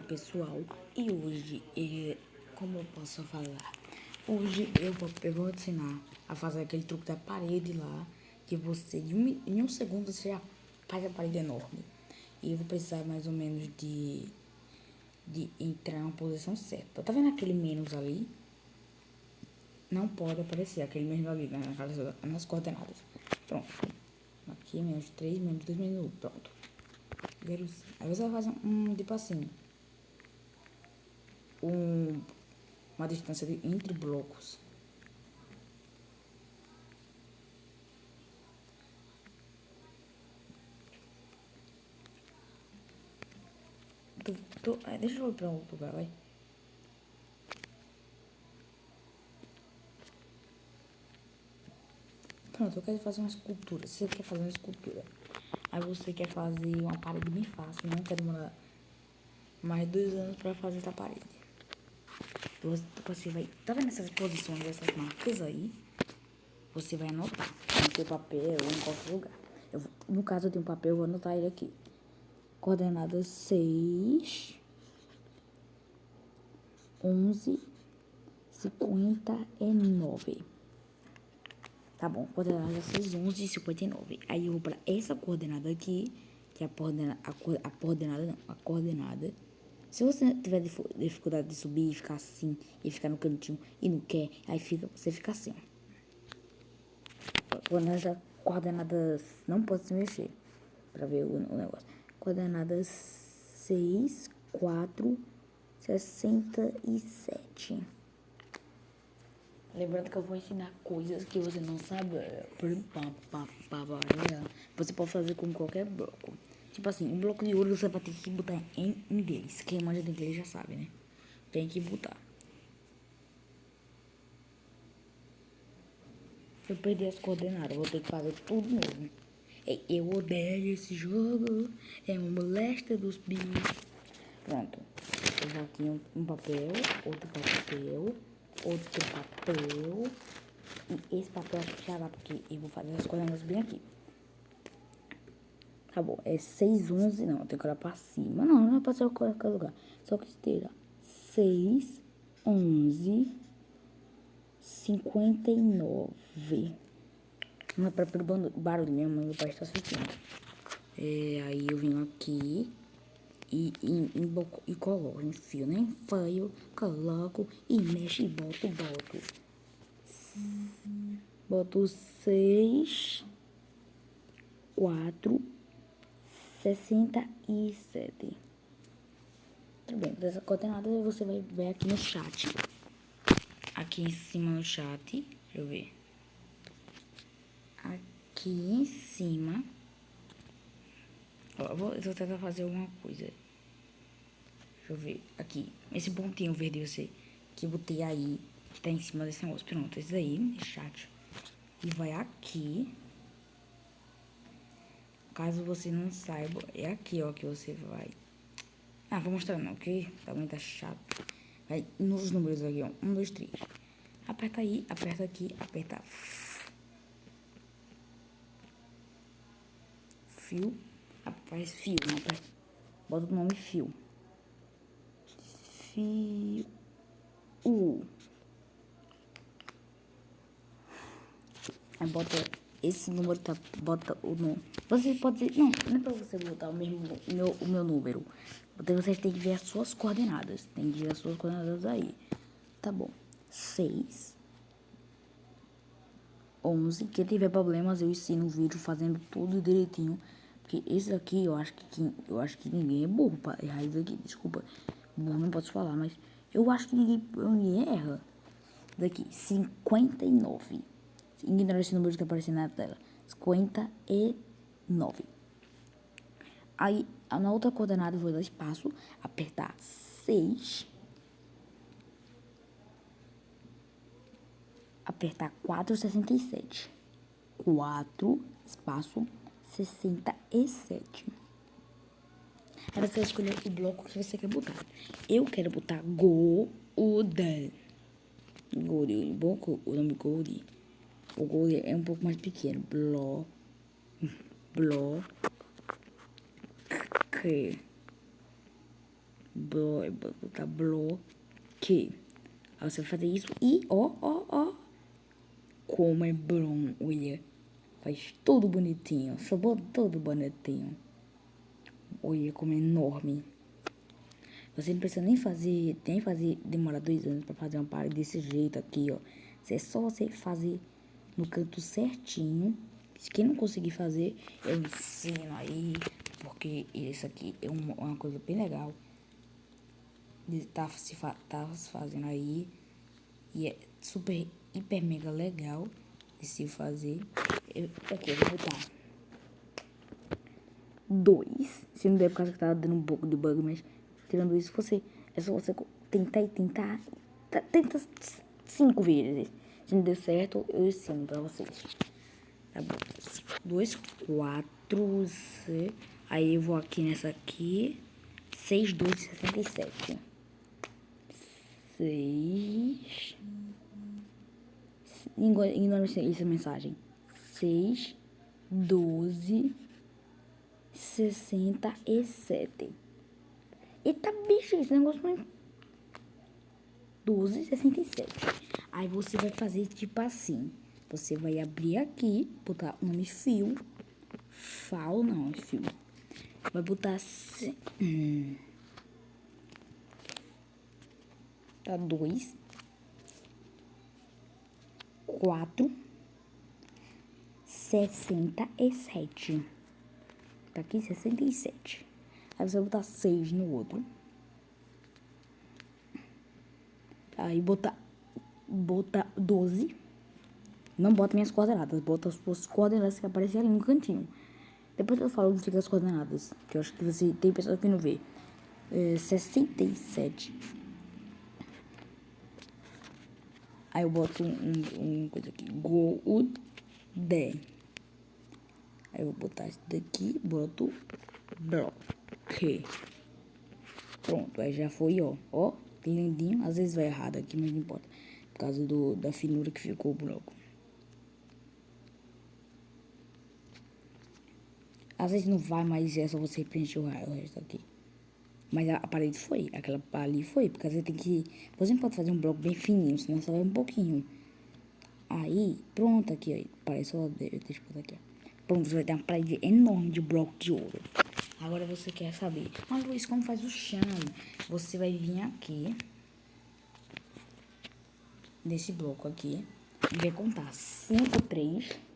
pessoal, e hoje, como eu posso falar? Hoje eu vou te ensinar a fazer aquele truque da parede lá, que você, em um segundo, você já faz a parede enorme. E eu vou precisar mais ou menos de entrar na posição certa. Tá vendo aquele menos ali? Não pode aparecer aquele menos ali nas coordenadas. Pronto. Aqui, menos 3, menos 2, menos 1. Pronto. Aí você vai fazer tipo assim, uma distância entre blocos. Deixa eu ir pra outro lugar, vai. Pronto, eu quero fazer uma escultura. Se você quer fazer uma escultura, aí você quer fazer uma parede bem fácil, não quer demorar mais de 2 anos pra fazer essa parede. Você vai, tá vendo essas posições dessas marcas aí? Você vai anotar no seu papel ou em qualquer lugar. No caso eu tenho um papel, eu vou anotar ele aqui. Coordenadas 6, 11, 59. Tá bom, coordenada 6, 11 e 59. Aí eu vou pra essa coordenada aqui, que é a coordenada. Se você tiver dificuldade de subir e ficar assim, e ficar no cantinho e não quer, aí você fica assim, ó. Coordenadas, não pode se mexer, pra ver o negócio. Coordenadas 6, 4, 67. Lembrando que eu vou ensinar coisas que você não sabe. Você pode fazer com qualquer bloco. Tipo assim, um bloco de ouro você vai ter que botar em inglês. Quem manja de inglês já sabe, né? Tem que botar. Eu perdi as coordenadas, vou ter que fazer tudo novo. Eu odeio esse jogo. É uma moléstia dos bichos. Pronto. Eu vou aqui um papel, outro papel, outro papel. E esse papel acho que já dá, porque eu vou fazer as coordenadas bem aqui. Acabou. É 6, 11. Não, eu tenho que olhar pra cima. Não é pra ser qualquer lugar. Só que esteira. 6, 11, 59. Não é pra pelo barulho mesmo, mas meu pai está assistindo. Aí eu venho aqui e coloco, enfio, né? Enfio, coloco e mexo e boto. Boto 6, 4, 67. Tudo bem, dessa coordenada você vai ver aqui no chat. Aqui em cima no chat, deixa eu ver. Aqui em cima. Ó, eu vou tentar fazer alguma coisa. Deixa eu ver. Aqui, esse pontinho verde você que eu botei aí, que tá em cima desse negócio. Pronto, esse daí, no chat. E vai aqui. Caso você não saiba, é aqui, ó, que você vai. Ah, vou mostrar não, ok? Também tá chato. Vai nos números aqui, ó. 1, 2, 3. Aperta aí, aperta aqui, aperta fio. Faz fio, não aperta. Bota o nome fio. Fio. Aí bota esse número, tá? Bota o nome. Você pode dizer. Não é pra você botar o meu número. Vocês têm que ver as suas coordenadas. Tem que ver as suas coordenadas aí. Tá bom. 6, 11. Quem tiver problemas, eu ensino o vídeo fazendo tudo direitinho. Porque esse aqui, eu acho que ninguém é burro pra errar isso aqui. Desculpa, burro não posso falar, mas eu acho que ninguém erra. Daqui, 59. Ignora esse número que tá aparecendo na tela. 59. Aí, na outra coordenada, eu vou dar espaço, apertar 6. Apertar 4,67. 4, espaço, 67. Aí você vai escolher o bloco que você quer botar. Eu quero botar Golden. O nome Gold. O Gold é um pouco mais pequeno. vai botar bloque. Aí você vai fazer isso e ó. Como é bom, olha. Faz tudo bonitinho. Sobrou todo bonitinho. Olha como é enorme. Você não precisa nem fazer demorar 2 anos pra fazer uma parede desse jeito aqui, ó. É só você fazer no canto certinho. Quem não conseguir fazer, eu ensino aí. Porque isso aqui é uma coisa bem legal. Tá se fazendo aí. E é super, hiper, mega legal de se fazer. Aqui, eu vou botar 2. Se não der, por causa que tá dando um pouco de bug, mas tirando isso, é só você tentar e tentar. Tenta 5 vezes. Se não der certo, eu ensino pra vocês. Tá bom. 2, 4. Aí eu vou aqui nessa aqui. 6, 12, 67. 6. Ignora essa mensagem. 6, 12, 67. Eita, bicho, esse negócio não é 12, 67. Aí você vai fazer tipo assim. Você vai abrir aqui, botar o nome fio. Fal, não, é fio. Vai botar assim. Tá 2, 4, 67. Tá aqui 67. Aí você vai botar 6 no outro. Aí bota 12. Não bota minhas coordenadas. Bota as suas coordenadas que aparecem ali no cantinho. Depois eu falo onde ficam as coordenadas. Que eu acho que você tem pessoas que não vê. 67. Aí eu boto um coisa aqui. Gold. Aí eu vou botar isso daqui. Boto bloque. Pronto. Aí já foi, ó. Ó. Lindinho. Às vezes vai errado aqui, mas não importa. Por causa da finura que ficou o bloco. Às vezes não vai, mas é só você preencher o resto aqui. Mas a parede foi. Aquela ali foi. Porque você tem que... Você não pode fazer um bloco bem fininho, senão só vai um pouquinho. Aí, pronto aqui, ó. Parece só... Deixa eu botar aqui, ó. Pronto, você vai ter uma parede enorme de bloco de ouro. Agora você quer saber. Mas, Luiz, como faz o chão? Você vai vir aqui. Nesse bloco aqui. E vai contar 5, 3...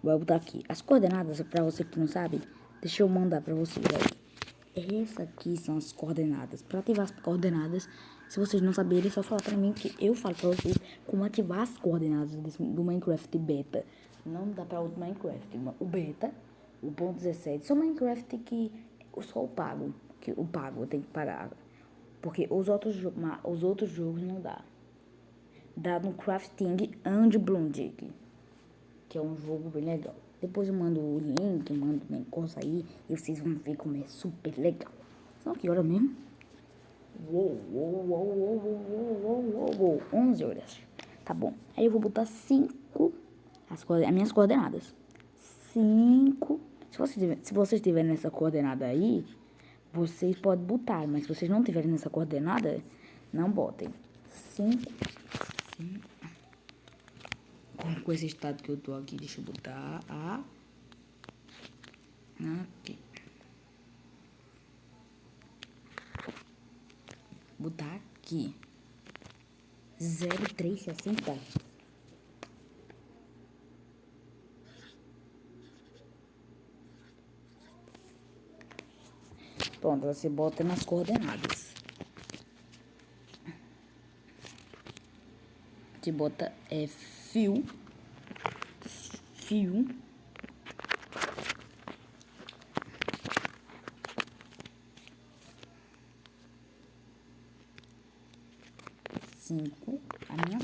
Vai botar aqui as coordenadas pra você que não sabe. Deixa eu mandar pra vocês aí. Essa aqui são as coordenadas. Pra ativar as coordenadas, se vocês não saberem, é só falar pra mim que eu falo pra vocês como ativar as coordenadas do Minecraft Beta. Não dá pra outro Minecraft. O Beta, o 1.17, só Minecraft que só o pago. Que o pago tem que pagar. Porque os outros jogos não dá. Dá no Crafting and Blondic, que é um jogo bem legal. Depois eu mando o link, eu mando o negócio aí, e vocês vão ver como é super legal. São que hora mesmo? Uou, 11 horas. Tá bom. Aí eu vou botar 5, as minhas coordenadas. 5. Se vocês tiverem nessa coordenada aí, vocês podem botar, mas se vocês não tiverem nessa coordenada, não botem. 5. Com esse estado que eu tô aqui, deixa eu botar aqui. Botar aqui. 0360. Pronto, você bota nas coordenadas. Você bota fio. 5.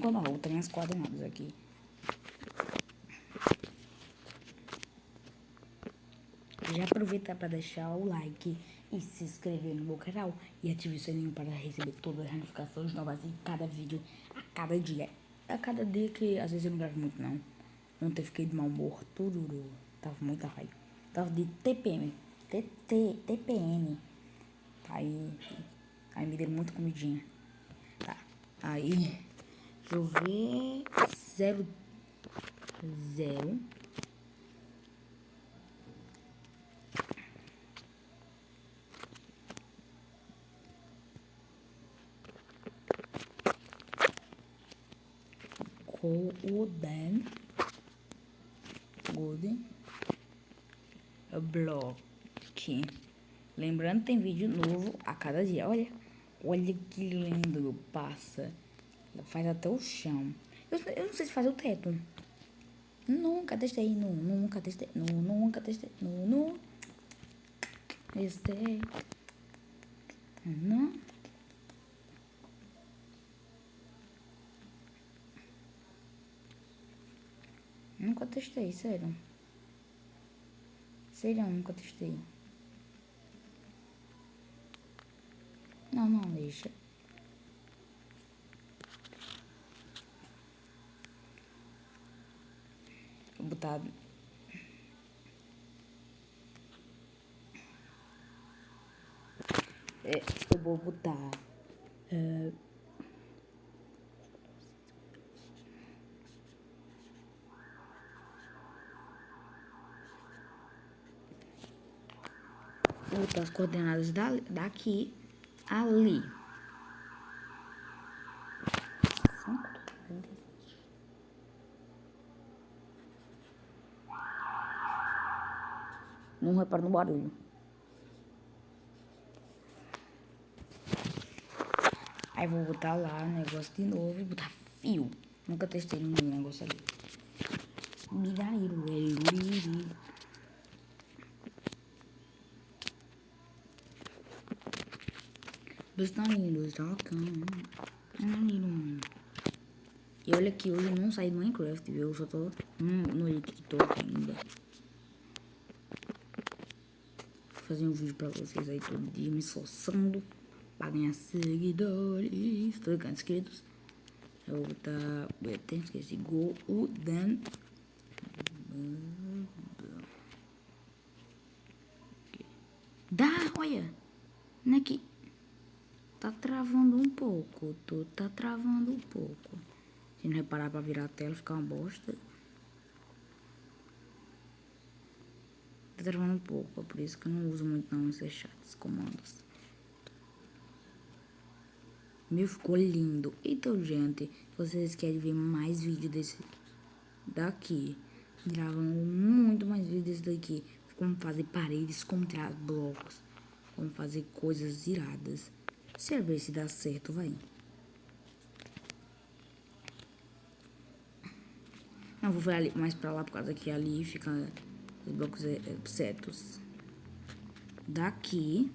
Vou botar minhas coordenadas aqui. Já aproveita para deixar o like e se inscrever no meu canal e ative o sininho para receber todas as notificações novas em cada vídeo, a cada dia. A cada dia que às vezes eu não gravo muito não. Ontem eu fiquei de mau humor, tudo. Tava muita raiva. Tava de TPM. TPM. Aí Aí me deram muita comidinha. Tá. Aí, deixa eu ver. 0, 0. Golden Block. Lembrando, tem vídeo novo a cada dia. Olha que lindo. Passa. Faz até o chão. Eu não sei se faz o teto. Nunca testei. Nunca testei. Nunca testei. Não. Testei. Não. Nunca testei, sério. Sério, nunca testei. Não, deixa. Vou botar... eu vou botar... vou botar as coordenadas daqui ali. Não repara no barulho. Aí vou botar lá o negócio de novo e botar fio. Nunca testei nenhum negócio ali. Miraíro. Dois tá lindo, tá bacana. Lindo, mano. E olha que hoje eu não saí do Minecraft, viu? Eu só tô no TikTok ainda. Vou fazer um vídeo pra vocês aí todo dia, me esforçando pra ganhar seguidores. Tô ganhando inscritos. Eu vou botar... Eu tenho que esquecer. Golden. Dá, olha. Não é que... Tá travando um pouco. Tá travando um pouco. Se não reparar pra virar a tela, ficar uma bosta. Tá travando um pouco. É por isso que eu não uso muito não esses chats, comandos. Meu, ficou lindo. Então, gente, se vocês querem ver mais vídeo desse daqui, gravando muito mais vídeo desse daqui, como fazer paredes, como tirar blocos, como fazer coisas iradas. Deixa eu ver se dá certo, vai. Não, vou ver ali, mais pra lá, por causa que ali fica os blocos certos. Daqui.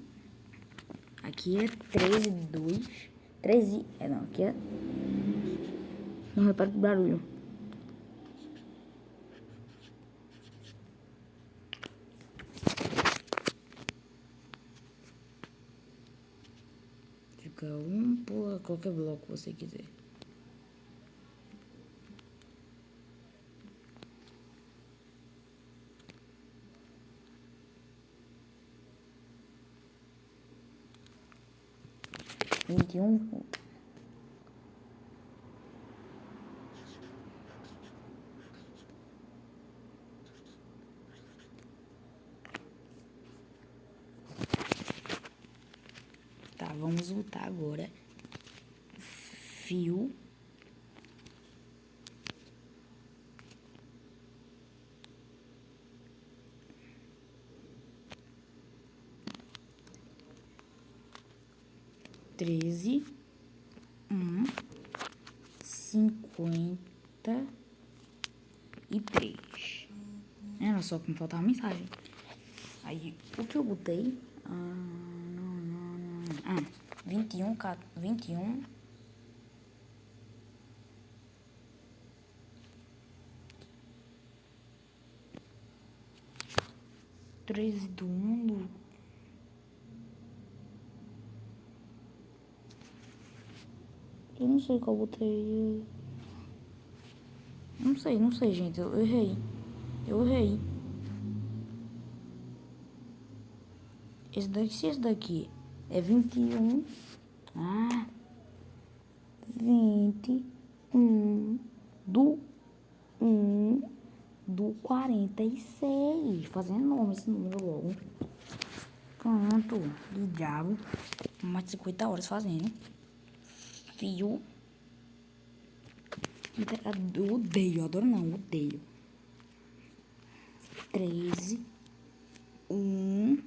Aqui é 13, 2. 13. Não, aqui é. Não repara o barulho. Fica um por qualquer bloco que você quiser. Tá, vamos voltar agora. Fio. Treze. 53. Era só que me faltava uma mensagem. Aí, o que eu botei? 21, 21. Treze do mundo. Eu não sei qual eu botei. Não sei, gente. Eu errei. Se esse daqui é 21, Ah, 21 do 1 do 46. Fazendo nome esse número logo. Pronto. Do diabo. Mais de 50 horas fazendo. Fio. Eu odeio, adoro não, odeio. 13. 1.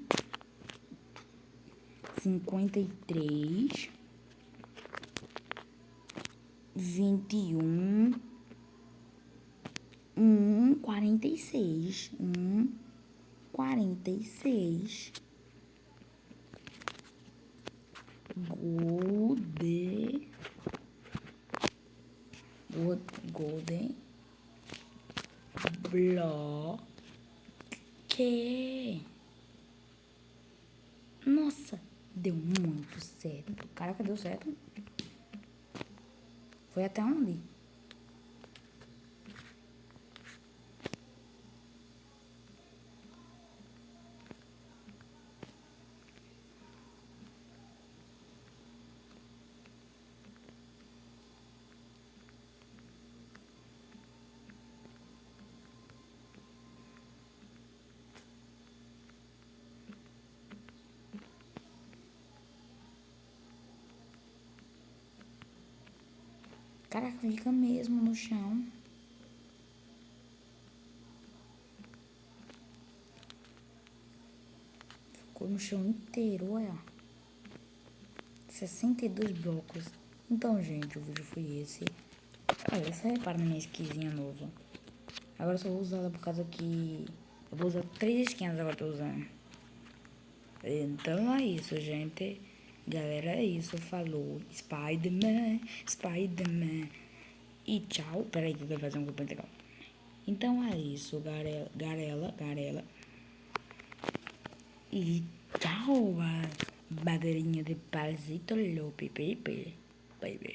53. 21. 46. 46. Golden Block. Nossa, deu muito certo. Caraca, deu certo. Foi até onde? Caraca, fica mesmo no chão. Ficou no chão inteiro, olha. 62 blocos. Então, gente, o vídeo foi esse. Olha, só repara na minha skinzinha nova. Agora eu só vou usar ela por causa que... Eu vou usar 3 skins agora, tô usando. Então é isso, gente. Galera, é isso. Falou. Spider-Man, Spider-Man. E tchau. Peraí que eu quero fazer um grupo legal. Então é isso, Garela. E tchau, madeirinha de palzito, baby.